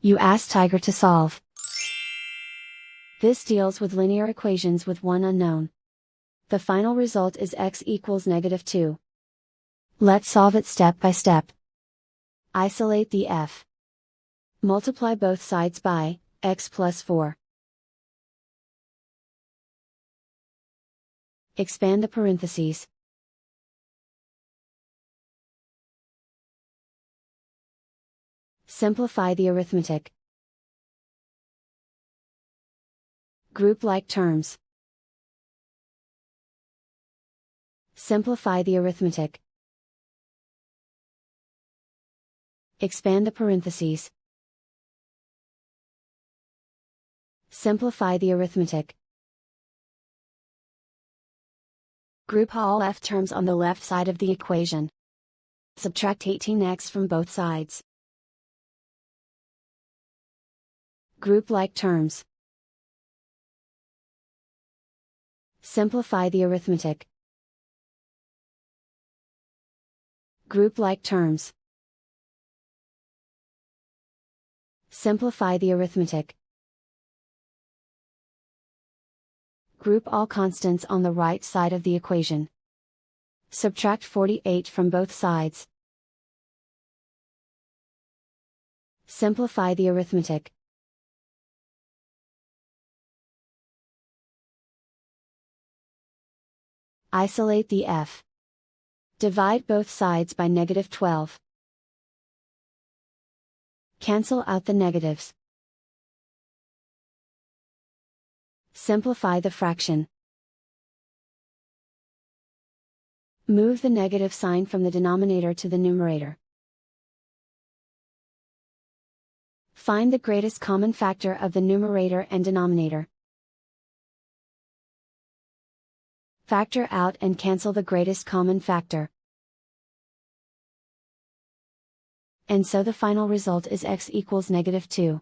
You ask Tiger to solve. This deals with linear equations with one unknown. The final result is x equals -2. Let's solve it step by step. Isolate the f. Multiply both sides by x plus 4. Expand the parentheses. Simplify the arithmetic. Group like terms. Simplify the arithmetic. Expand the parentheses. Simplify the arithmetic. Group all f terms on the left side of the equation. Subtract 18x from both sides. Group like terms. Simplify the arithmetic. Group like terms. Simplify the arithmetic. Group all constants on the right side of the equation. Subtract 48 from both sides. Simplify the arithmetic. Isolate the f. Divide both sides by -12. Cancel out the negatives. Simplify the fraction. Move the negative sign from the denominator to the numerator. Find the greatest common factor of the numerator and denominator. Factor out and cancel the greatest common factor. And so the final result is x equals -2.